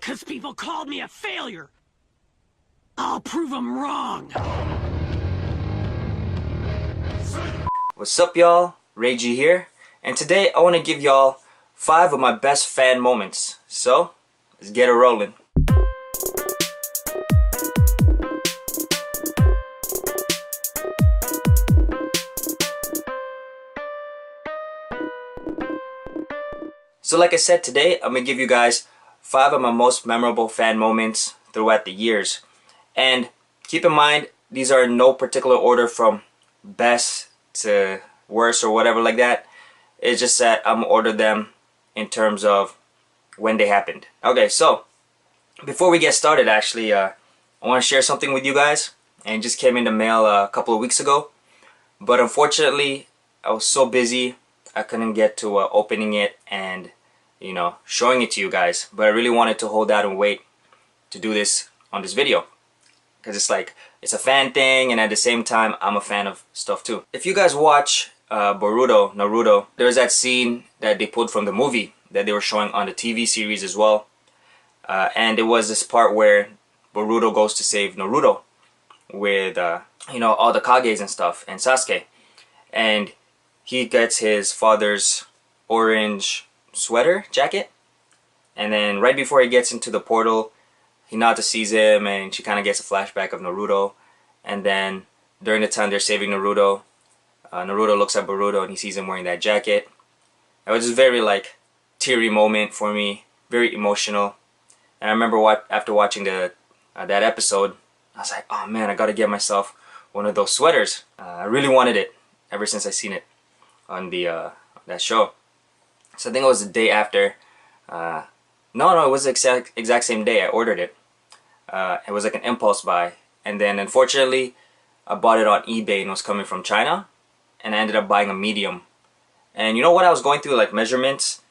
'cause people called me a failure. I'll prove them wrong. What's up, y'all? Raygee here, and today I want to give y'all 5 of my best fan moments. So, let's get it rolling. So like I said, today I'm going to give you guys 5 of my most memorable fan moments throughout the years. And keep in mind, these are in no particular order from best to worst or whatever like that. It's just that I'm going to order them in terms of when they happened. Okay, so before we get started, actually, I want to share something with you guys. And it just came in the mail a couple of weeks ago. But unfortunately, I was so busy, I couldn't get to opening it and, you know, showing it to you guys. But I really wanted to hold out and wait to do this on this video, because it's like, it's a fan thing, and at the same time I'm a fan of stuff too. If you guys watch Naruto, there's that scene that they pulled from the movie that they were showing on the TV series as well. And it was this part where Boruto goes to save Naruto with you know, all the Kages and stuff, and Sasuke, and he gets his father's orange sweater jacket, and then right before he gets into the portal, Hinata sees him and she kind of gets a flashback of Naruto. And then during the time they're saving Naruto, Naruto looks at Boruto and he sees him wearing that jacket. It was just very like teary moment for me, very emotional. And I remember after watching that episode, I was like, oh man, I gotta get myself one of those sweaters. I really wanted it ever since I seen it on the that show. So I think it was the day after. No, it was the exact same day I ordered it. It was like an impulse buy, and then unfortunately I bought it on eBay and it was coming from China, and I ended up buying a medium. And you know what, I was going through like measurements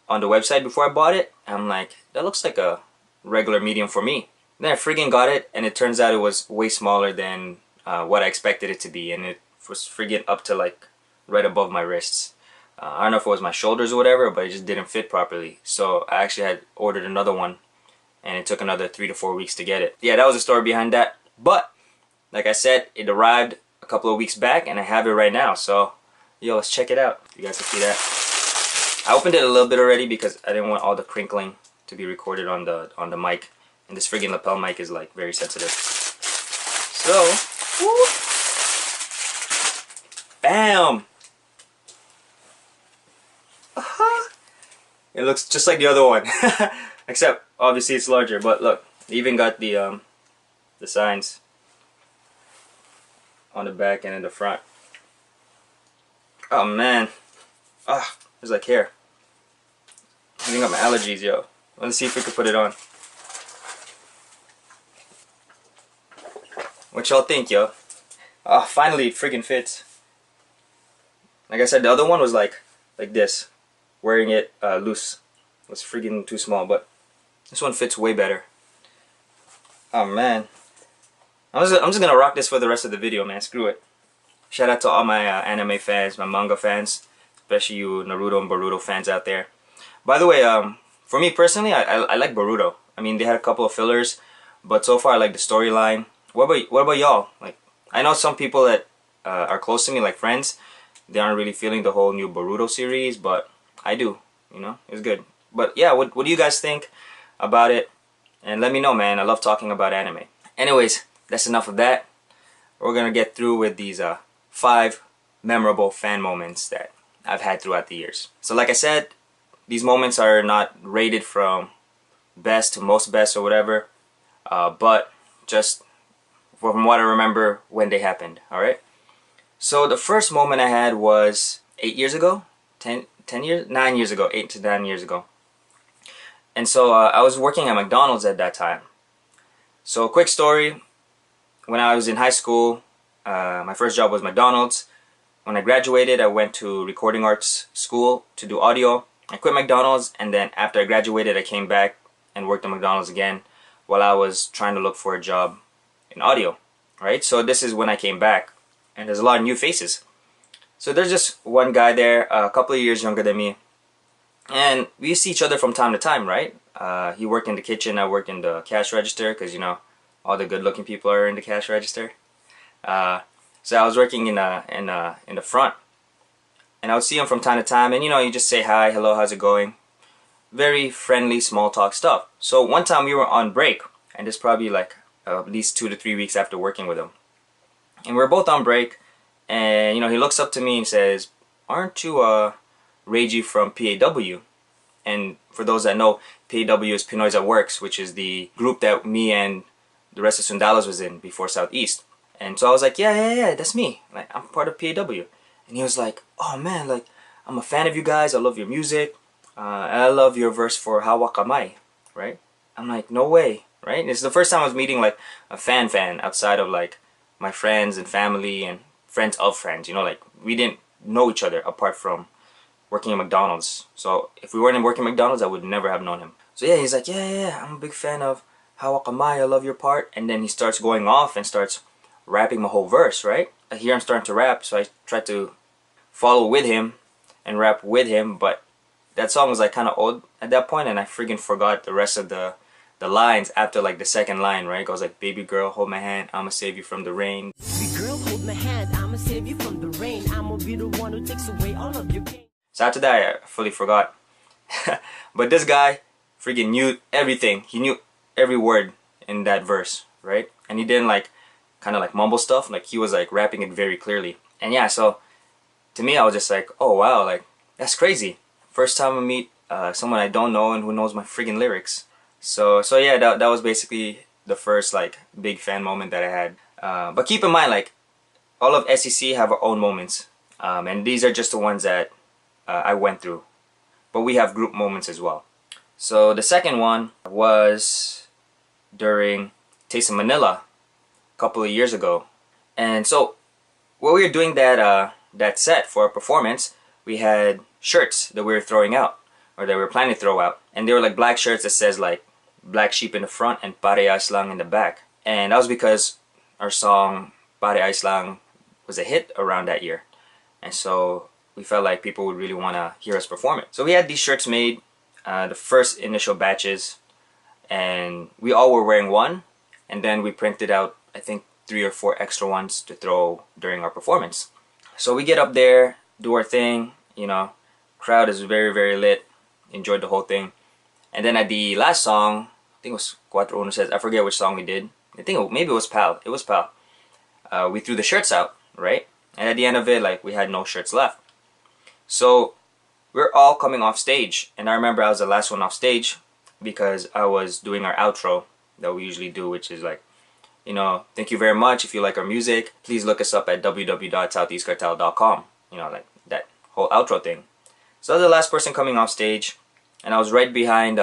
on the website before I bought it, and I'm like, that looks like a regular medium for me. And then I friggin' got it, and it turns out it was way smaller than what I expected it to be, and it was friggin' up to like right above my wrists. I don't know if it was my shoulders or whatever, but it just didn't fit properly. So I actually had ordered another one, and it took another 3 to 4 weeks to get it. Yeah, that was the story behind that. But like I said, it arrived a couple of weeks back, and I have it right now. So yo, let's check it out. You guys can see that. I opened it a little bit already because I didn't want all the crinkling to be recorded on the mic, and this friggin' lapel mic is like very sensitive. So, woo, bam. It looks just like the other one, except obviously it's larger. But look, they even got the signs on the back and in the front. Oh man, there's like hair. I think got my allergies, yo. Let's see if we can put it on. What y'all think, yo? Finally it friggin' fits. Like I said, the other one was like this. Wearing it loose was friggin' too small, but this one fits way better. Oh man, I'm just gonna rock this for the rest of the video, man. Screw it. Shout out to all my anime fans, my manga fans, especially you Naruto and Boruto fans out there. By the way, for me personally, I like Boruto. I mean, they had a couple of fillers, but so far I like the storyline. What about y'all? Like, I know some people that are close to me, like friends, they aren't really feeling the whole new Boruto series, but I do, you know, it's good. But yeah, what do you guys think about it? And let me know, man. I love talking about anime. Anyways, that's enough of that. We're gonna get through with these 5 memorable fan moments that I've had throughout the years. So like I said, these moments are not rated from best to most best or whatever, but just from what I remember when they happened, alright? So the first moment I had was 8 years ago, 9 years ago, 8 to 9 years ago. And so I was working at McDonald's at that time. So quick story, when I was in high school, my first job was McDonald's. When I graduated, I went to recording arts school to do audio. I quit McDonald's, and then after I graduated, I came back and worked at McDonald's again while I was trying to look for a job in audio, right? So this is when I came back, and there's a lot of new faces. So there's just one guy there, a couple of years younger than me, And we see each other from time to time, right? He worked in the kitchen, I worked in the cash register, because you know, all the good looking people are in the cash register. So I was working in the front, and I would see him from time to time, and you know, you just say hi, hello, how's it going? Very friendly, small talk stuff. So one time we were on break, and this probably like at least 2 to 3 weeks after working with him, and we're both on break, and you know, he looks up to me and says, "Aren't you Raygee from PAW?" And for those that know, PAW is Pinoys at Works, which is the group that me and the rest of Sundalas was in before Southeast. And so I was like, yeah, that's me. Like, I'm part of PAW. And he was like, oh man, like, I'm a fan of you guys. I love your music. I love your verse for Hawa Kamay, right? I'm like, no way, right? It's the first time I was meeting like a fan outside of like my friends and family and friends of friends. You know, like, we didn't know each other apart from working at McDonald's. So if we weren't working at McDonald's, I would never have known him. So yeah, he's like, yeah, I'm a big fan of Hawa Kamay, I love your part. And then he starts going off and starts rapping my whole verse, right? I hear him starting to rap, so I try to follow with him and rap with him, but that song was like kind of old at that point, and I freaking forgot the rest of the lines after like the second line, right? It goes like, baby girl, hold my hand, I'ma save you from the rain. Baby girl, hold my hand, I'ma save you from the rain. I'ma be the one who takes away all of your pain. So after that, I fully forgot. But this guy freaking knew everything. He knew every word in that verse, right? And he didn't like kind of like mumble stuff. Like, he was like rapping it very clearly. And yeah, so to me, I was just like, oh wow, like, that's crazy. First time I meet someone I don't know and who knows my freaking lyrics. So yeah, that was basically the first like big fan moment that I had. But keep in mind, like, all of SEC have our own moments, and these are just the ones that I went through. But we have group moments as well. So the second one was during Taste of Manila a couple of years ago. And so while we were doing that set for our performance, we had shirts that we were throwing out, or that we were planning to throw out. And they were like black shirts that says like Black Sheep in the front and Parehas Lang in the back. And that was because our song Parehas Lang was a hit around that year. And so we felt like people would really want to hear us perform it. So we had these shirts made, the first initial batches, and we all were wearing one, and then we printed out I think 3 or 4 extra ones to throw during our performance. So we get up there, do our thing, you know, crowd is very, very lit, enjoyed the whole thing. And then at the last song, I think it was Cuatro Uno Says, I forget which song we did. I think maybe it was Pal. It was Pal. We threw the shirts out, right? And at the end of it, like, we had no shirts left. So we're all coming off stage, and I remember I was the last one off stage because I was doing our outro that we usually do, which is like, you know, thank you very much. If you like our music, please look us up at www.southeastcartel.com. You know, like that whole outro thing. So I was the last person coming off stage, and I was right behind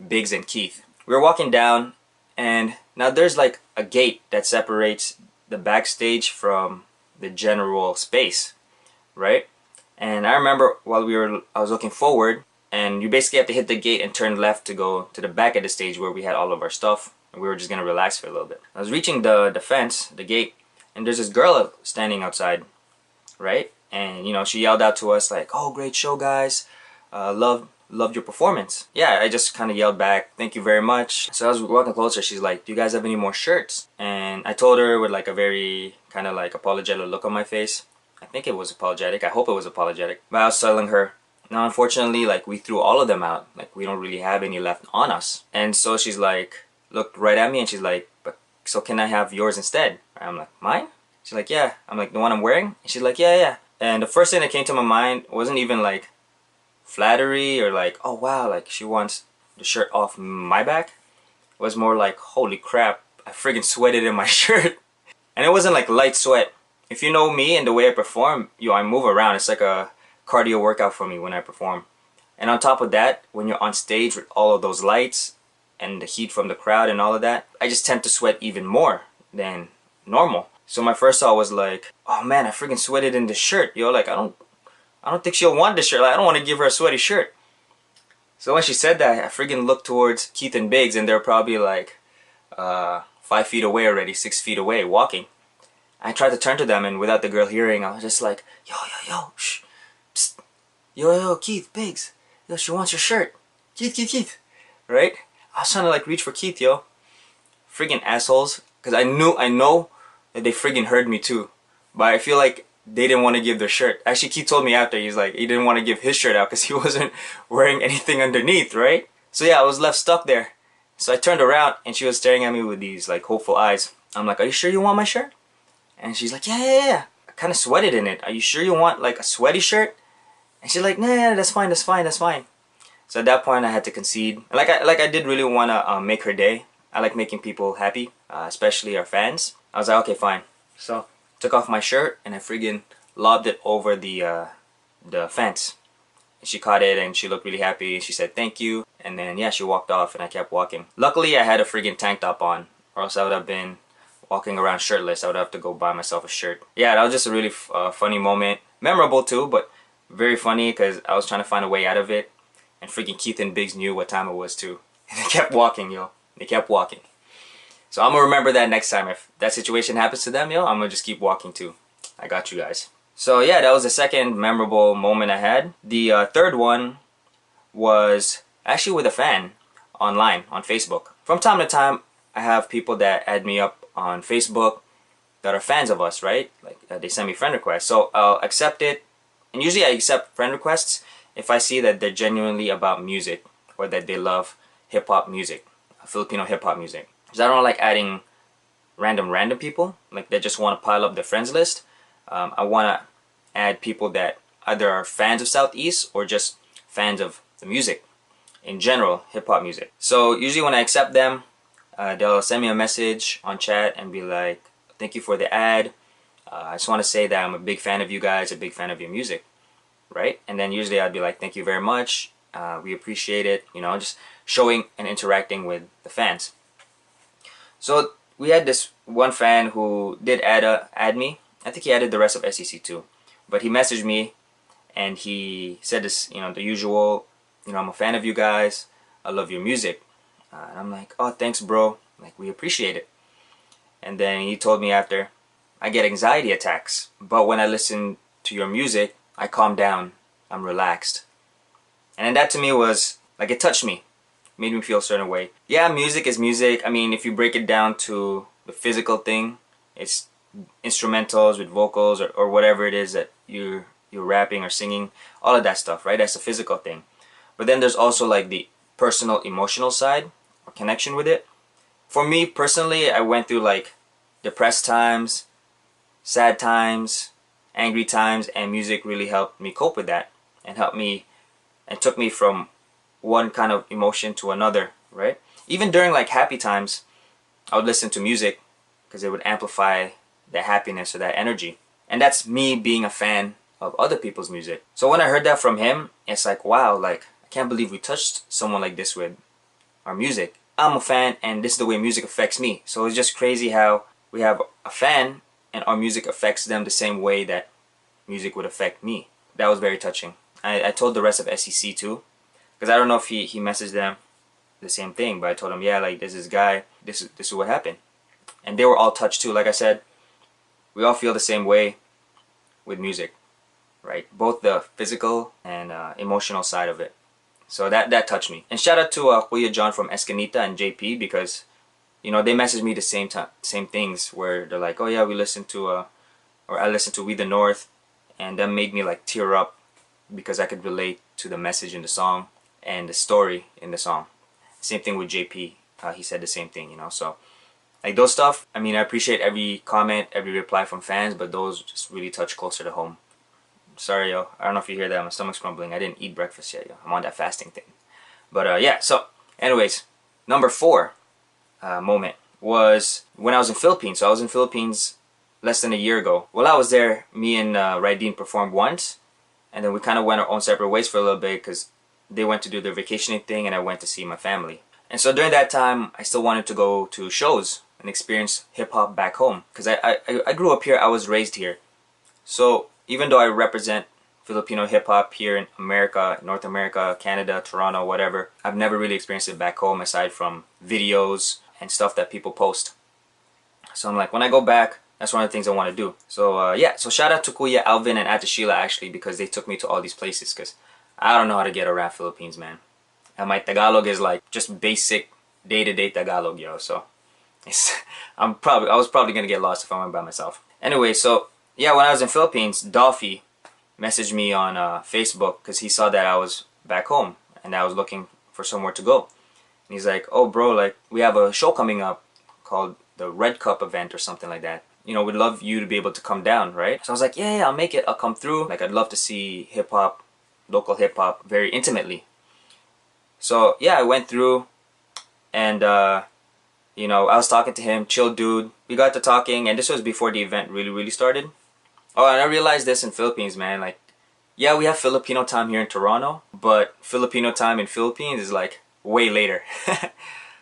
Biggs and Keith. We were walking down, and now there's like a gate that separates the backstage from the general space, right? And I remember while I was looking forward, and you basically have to hit the gate and turn left to go to the back of the stage where we had all of our stuff, and we were just gonna relax for a little bit. I was reaching the fence, the gate, and there's this girl standing outside, right? And you know, she yelled out to us like, "Oh, great show, guys! Loved your performance." Yeah, I just kind of yelled back, "Thank you very much." So I was walking closer. She's like, "Do you guys have any more shirts?" And I told her with like a very kind of like apologetic look on my face. I think it was apologetic. I hope it was apologetic. But I was telling her, no, unfortunately, like, we threw all of them out. Like, we don't really have any left on us. And so she's like, looked right at me and she's like, "But so can I have yours instead?" I'm like, "Mine?" She's like, "Yeah." I'm like, "The one I'm wearing?" And she's like, yeah. And the first thing that came to my mind wasn't even like flattery or like, oh wow, like she wants the shirt off my back. It was more like, holy crap, I friggin' sweated in my shirt. And it wasn't like light sweat. If you know me and the way I perform, I move around. It's like a cardio workout for me when I perform. And on top of that, when you're on stage with all of those lights and the heat from the crowd and all of that, I just tend to sweat even more than normal. So my first thought was like, oh man, I freaking sweated in this shirt. Yo, like, I don't think she'll want this shirt. Like, I don't want to give her a sweaty shirt. So when she said that, I freaking looked towards Keith and Biggs, and they're probably like 5 feet away already, 6 feet away, walking. I tried to turn to them, and without the girl hearing, I was just like, yo, shh, psst. Yo, Keith, Biggs, yo, she wants your shirt. Keith, Keith, Keith. Right? I was trying to like reach for Keith, yo. Friggin' assholes. Because I know that they friggin' heard me too. But I feel like they didn't want to give their shirt. Actually, Keith told me after, he's like, he didn't want to give his shirt out because he wasn't wearing anything underneath, right? So yeah, I was left stuck there. So I turned around and she was staring at me with these like hopeful eyes. I'm like, are you sure you want my shirt? And she's like, yeah. I kind of sweated in it. Are you sure you want like a sweaty shirt? And she's like, nah, that's fine. So at that point I had to concede. Like I did really want to make her day. I like making people happy, especially our fans. I was like, okay, fine. So took off my shirt and I friggin' lobbed it over the fence. And she caught it and she looked really happy and she said thank you. And then yeah, she walked off and I kept walking. Luckily I had a friggin' tank top on, or else I would have been walking around shirtless. I would have to go buy myself a shirt. Yeah, that was just a really funny moment. Memorable too, but very funny because I was trying to find a way out of it. And freaking Keith and Biggs knew what time it was too. And they kept walking, yo. They kept walking. So I'm gonna remember that next time. If that situation happens to them, yo, I'm gonna just keep walking too. I got you guys. So yeah, that was the second memorable moment I had. The third one was actually with a fan online on Facebook. From time to time, I have people that add me up on Facebook that are fans of us, right? Like they send me friend requests. So I'll accept it. And usually I accept friend requests if I see that they're genuinely about music or that they love hip-hop music, Filipino hip-hop music. Because I don't like adding random people, like they just want to pile up their friends list. I want to add people that either are fans of Southeast or just fans of the music in general, hip-hop music. So usually when I accept them, they'll send me a message on chat and be like, thank you for the ad. I just want to say that I'm a big fan of you guys, a big fan of your music, right? And then usually I'd be like, thank you very much. We appreciate it. You know, just showing and interacting with the fans. So we had this one fan who did add me. I think he added the rest of SEC too. But he messaged me and he said this, you know, the usual, you know, I'm a fan of you guys. I love your music. And I'm like, oh, thanks, bro. Like, we appreciate it. And then he told me after, I get anxiety attacks. But when I listen to your music, I calm down. I'm relaxed. And that to me was, like, it touched me. Made me feel a certain way. Yeah, music is music. I mean, if you break it down to the physical thing, it's instrumentals with vocals or whatever it is that you're rapping or singing. All of that stuff, right? That's a physical thing. But then there's also like the personal emotional side or connection with it. For me personally, I went through like depressed times, sad times, angry times, and music really helped me cope with that and helped me and took me from one kind of emotion to another, right? Even during like happy times, I would listen to music because it would amplify that happiness or that energy. And that's me being a fan of other people's music. So when I heard that from him, it's like, wow, like, I can't believe we touched someone like this with our music. I'm a fan and this is the way music affects me. So it's just crazy how we have a fan and our music affects them the same way that music would affect me. That was very touching. I told the rest of SEC too, because I don't know if he messaged them the same thing, but I told him, yeah, like, this is guy, this is what happened. And they were all touched too. Like I said, we all feel the same way with music, right? Both the physical and emotional side of it. So that touched me. And shout out to Kuya John from Escanita and JP, because, you know, they messaged me the same things where they're like, oh yeah, we listened to or I listened to We the North, and that made me like tear up because I could relate to the message in the song and the story in the song. Same thing with JP. He said the same thing, you know. So like those stuff, I mean, I appreciate every comment, every reply from fans, but those just really touch closer to home. Sorry, yo. I don't know if you hear that. My stomach's grumbling. I didn't eat breakfast yet, yo. I'm on that fasting thing. But yeah, so anyways, number 4 moment was when I was in Philippines. So I was in Philippines less than a year ago. While I was there, me and Raygee performed once, and then we kind of went our own separate ways for a little bit because they went to do their vacationing thing and I went to see my family. And so during that time, I still wanted to go to shows and experience hip-hop back home, because I grew up here. I was raised here. So even though I represent Filipino hip-hop here in America, North America, Canada, Toronto, whatever, I've never really experienced it back home aside from videos and stuff that people post. So I'm like, when I go back, that's one of the things I want to do. So yeah, so shout out to Kuya Alvin and Ate Sheila actually, because they took me to all these places, because I don't know how to get around Philippines, man. And my Tagalog is like just basic day-to-day Tagalog, yo. So it's, I was probably gonna get lost if I went by myself. Anyway, so yeah, when I was in Philippines, Dolphy messaged me on Facebook because he saw that I was back home and I was looking for somewhere to go. And he's like, "Oh, bro, like we have a show coming up called the Red Cup event or something like that. You know, we'd love you to be able to come down, right?" So I was like, yeah, I'll make it. I'll come through. Like, I'd love to see hip hop, local hip hop, very intimately. So yeah, I went through, and you know, I was talking to him, chill dude. We got to talking, and this was before the event really started. Oh, and I realized this in Philippines, man. Like, yeah, we have Filipino time here in Toronto, but Filipino time in Philippines is like way later.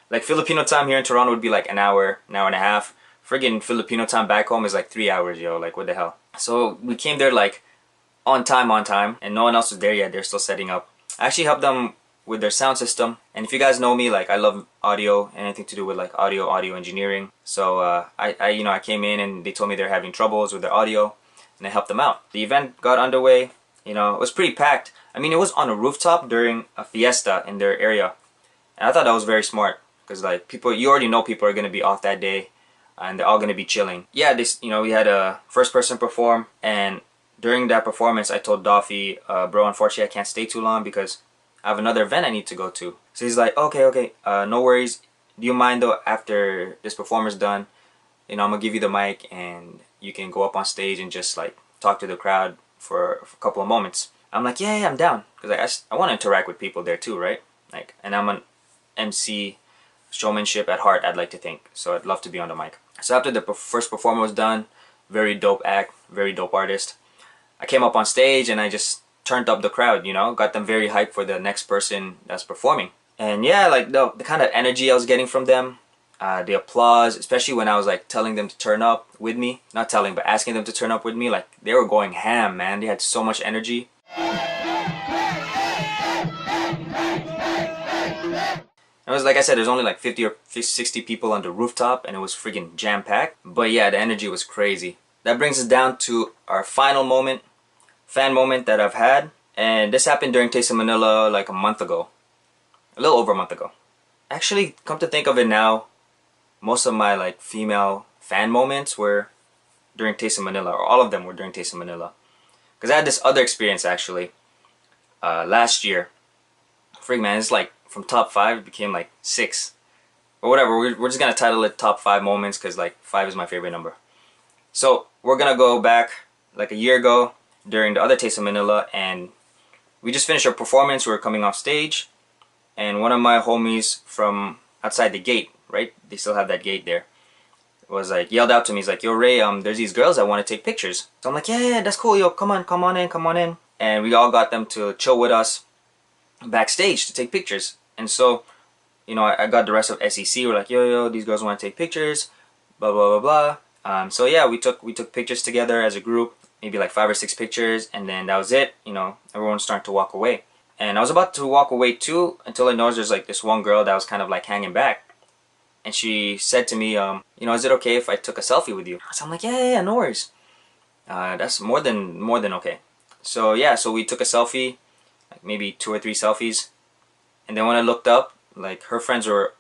Like, Filipino time here in Toronto would be like an hour and a half. Friggin' Filipino time back home is like 3 hours, yo. Like, what the hell? So we came there like on time, and no one else was there yet. They're still setting up. I actually helped them with their sound system. And if you guys know me, like, I love audio, anything to do with like audio engineering. So I came in and they told me they're having troubles with their audio, and I helped them out. The event got underway. You know, it was pretty packed. I mean, it was on a rooftop during a fiesta in their area, and I thought that was very smart because, like, people, you already know people are gonna be off that day, and they're all gonna be chilling. Yeah, we had a first person perform, and during that performance, I told Dolphy, bro, unfortunately, I can't stay too long because I have another event I need to go to. So he's like, okay, no worries. Do you mind though, after this performance done, you know, I'm gonna give you the mic and you can go up on stage and just like talk to the crowd for a couple of moments. I'm like, yeah, I'm down, because I want to interact with people there too, right? Like, and I'm an MC, showmanship at heart, I'd like to think. So I'd love to be on the mic. So after the first performance was done, very dope act, very dope artist, I came up on stage and I just turned up the crowd, you know, got them very hyped for the next person that's performing. And yeah, like the kind of energy I was getting from them, the applause, especially when I was like telling them to turn up with me, not telling, but asking them to turn up with me, like they were going ham, man. They had so much energy. It was, like I said, there's only like 50 or 60 people on the rooftop, and it was freaking jam-packed. But yeah, the energy was crazy. That brings us down to our final moment, fan moment that I've had. And this happened during Taste of Manila like a month ago. A little over a month ago. Actually, come to think of it now, most of my like female fan moments were during Taste of Manila, or all of them were during Taste of Manila. Because I had this other experience actually last year. Freak, man, it's like from top 5 it became like 6 or whatever. We're just gonna title it top 5 moments because like 5 is my favorite number. So we're gonna go back like a year ago during the other Taste of Manila, and we just finished our performance. We were coming off stage, and one of my homies from outside the gate, right? They still have that gate there. Was like yelled out to me. He's like, "Yo, Ray, there's these girls that want to take pictures." So I'm like, yeah, that's cool. Yo, come on in. And we all got them to chill with us backstage to take pictures. And so, you know, I got the rest of SEC. We're like, yo, these girls want to take pictures, blah blah blah blah. So yeah, we took pictures together as a group, maybe like 5 or 6 pictures, and then that was it. You know, everyone's starting to walk away, and I was about to walk away too until I noticed there's like this one girl that was kind of like hanging back, and she said to me, you know, is it okay if I took a selfie with you? So I'm like, yeah, no worries. That's more than okay. So yeah, so we took a selfie, like maybe 2 or 3 selfies. And then when I looked up, like her friends were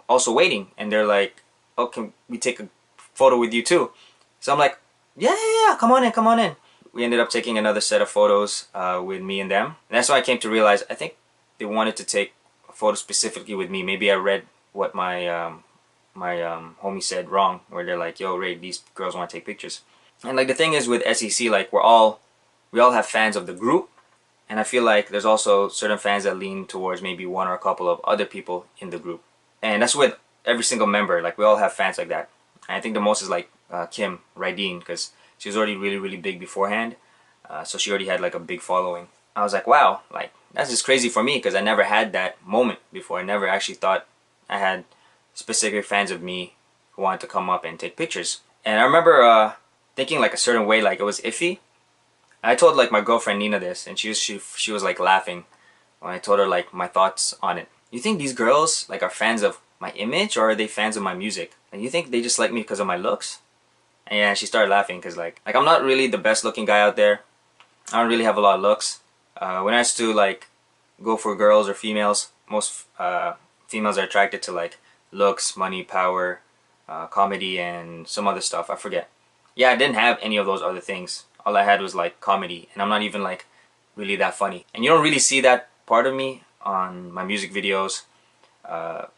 also waiting, and they're like, "Oh, can we take a photo with you too?" So I'm like, "Yeah, come on in." We ended up taking another set of photos with me and them. And that's when I came to realize I think they wanted to take a photo specifically with me. Maybe I read what my homie said wrong, where they're like, "Yo, Ray, these girls want to take pictures." And like the thing is with SEC, like we all have fans of the group. And I feel like there's also certain fans that lean towards maybe one or a couple of other people in the group. And that's with every single member. Like, we all have fans like that. And I think the most is like Kim, Raygee, because she was already really big beforehand. So she already had like a big following. I was like, wow, like that's just crazy for me because I never had that moment before. I never actually thought I had specific fans of me who wanted to come up and take pictures. And I remember thinking like a certain way, like it was iffy. I told like my girlfriend Nina this, and she was like laughing when I told her like my thoughts on it. You think these girls like are fans of my image, or are they fans of my music? And you think they just like me because of my looks? And yeah, she started laughing because like I'm not really the best looking guy out there. I don't really have a lot of looks. When I used to like go for girls or females, most females are attracted to like looks, money, power, comedy, and some other stuff. I forget. Yeah, I didn't have any of those other things. All I had was like comedy, and I'm not even like really that funny. And you don't really see that part of me on my music videos,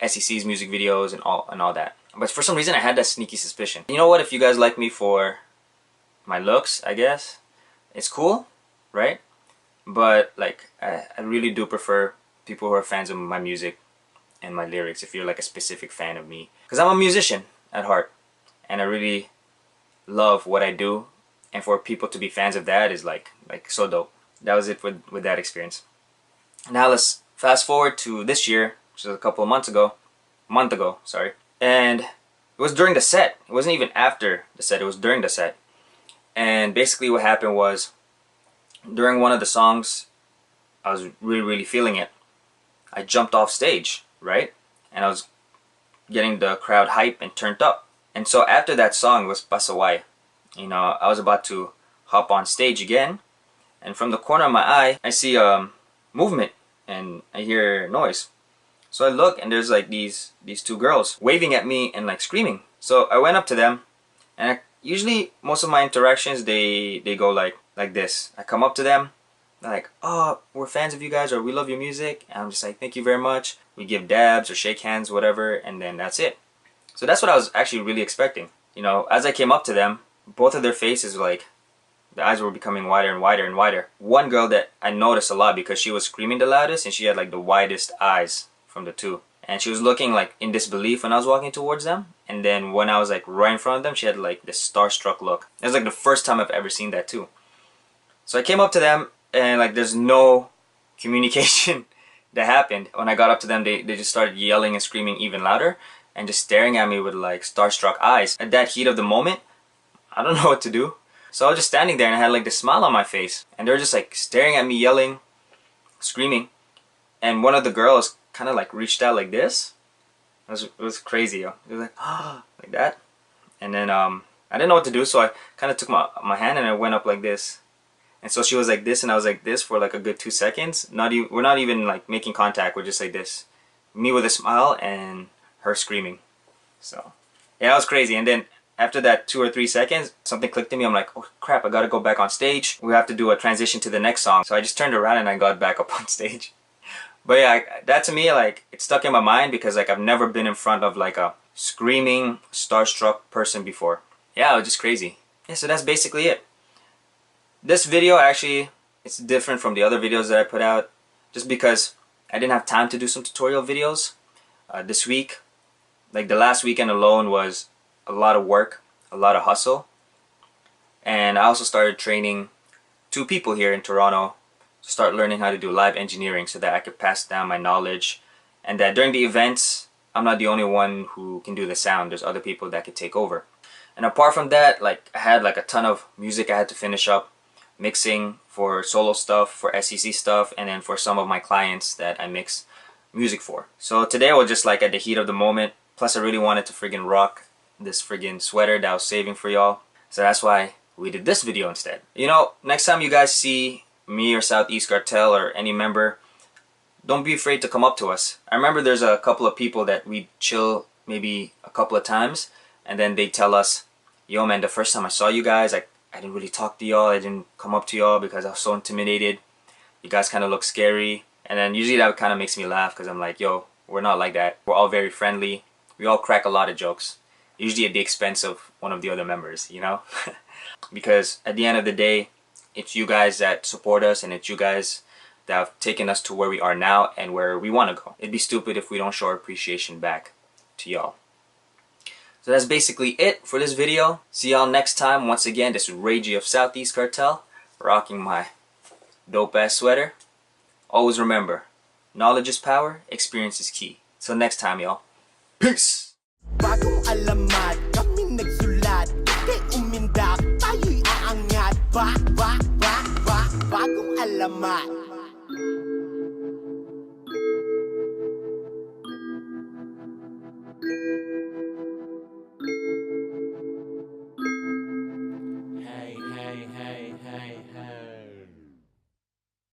SEC's music videos, and all that. But for some reason, I had that sneaky suspicion. You know what? If you guys like me for my looks, I guess it's cool, right? But like, I really do prefer people who are fans of my music and my lyrics. If you're like a specific fan of me, because I'm a musician at heart, and I really love what I do, and for people to be fans of that is like so dope. That was it with that experience. Now let's fast forward to this year, which is a month ago, sorry. And it was during the set. It wasn't even after the set, it was during the set. And basically what happened was, during one of the songs, I was really feeling it. I jumped off stage, right? And I was getting the crowd hype and turned up. And so after that song was Pasaway, you know, I was about to hop on stage again, and from the corner of my eye, I see movement and I hear noise. So I look, and there's like these two girls waving at me and like screaming. So I went up to them, and usually most of my interactions they go like this. I come up to them, they're like, "Oh, we're fans of you guys," or "We love your music." And I'm just like, "Thank you very much." We give dabs or shake hands, whatever, and then that's it. So that's what I was actually really expecting. You know, as I came up to them, both of their faces, like, the eyes were becoming wider and wider and wider. One girl that I noticed a lot because she was screaming the loudest, and she had like the widest eyes from the two. And she was looking like in disbelief when I was walking towards them. And then when I was like right in front of them, she had like this starstruck look. It was like the first time I've ever seen that too. So I came up to them, and like there's no communication that happened. When I got up to them, they just started yelling and screaming even louder, and just staring at me with like starstruck eyes. At that heat of the moment, I don't know what to do. So I was just standing there, and I had like this smile on my face, and they were just like staring at me, yelling, screaming. And one of the girls kind of like reached out like this. It was crazy, yo. It was like, ah, like that. And then I didn't know what to do, so I kind of took my hand and I went up like this. And so she was like this, and I was like this for like a good 2 seconds. We're not even like making contact. We're just like this. Me with a smile and her screaming. So yeah, that was crazy. And then after that 2 or 3 seconds, something clicked in me. I'm like, oh crap, I gotta go back on stage. We have to do a transition to the next song. So I just turned around and I got back up on stage. But yeah, that to me, like, it stuck in my mind because like I've never been in front of like a screaming, starstruck person before. Yeah, it was just crazy. Yeah, so that's basically it. This video actually, it's different from the other videos that I put out just because I didn't have time to do some tutorial videos this week. Like the last weekend alone was a lot of work, a lot of hustle. And I also started training 2 people here in Toronto to start learning how to do live engineering so that I could pass down my knowledge, and that during the events I'm not the only one who can do the sound. There's other people that could take over. And apart from that, like I had like a ton of music I had to finish up mixing for solo stuff, for SEC stuff, and then for some of my clients that I mix music for. So today I was just like at the heat of the moment. Plus I really wanted to friggin' rock this friggin' sweater that I was saving for y'all. So that's why we did this video instead. You know, next time you guys see me or Southeast Cartel or any member, don't be afraid to come up to us. I remember there's a couple of people that we chill maybe a couple of times, and then they tell us, yo man, the first time I saw you guys, I didn't really talk to y'all. I didn't come up to y'all because I was so intimidated. You guys kind of look scary. And then usually that kind of makes me laugh because I'm like, yo, we're not like that. We're all very friendly. We all crack a lot of jokes, usually at the expense of one of the other members, you know? Because at the end of the day, it's you guys that support us, and it's you guys that have taken us to where we are now and where we want to go. It'd be stupid if we don't show our appreciation back to y'all. So that's basically it for this video. See y'all next time. Once again, this is Raygee of Southeast Cartel, rocking my dope ass sweater. Always remember, knowledge is power, experience is key. Till next time, y'all. Peace! Bagong alamat, kami nagsulat. Di umindak, tayo'y aangat. Bagong alamat.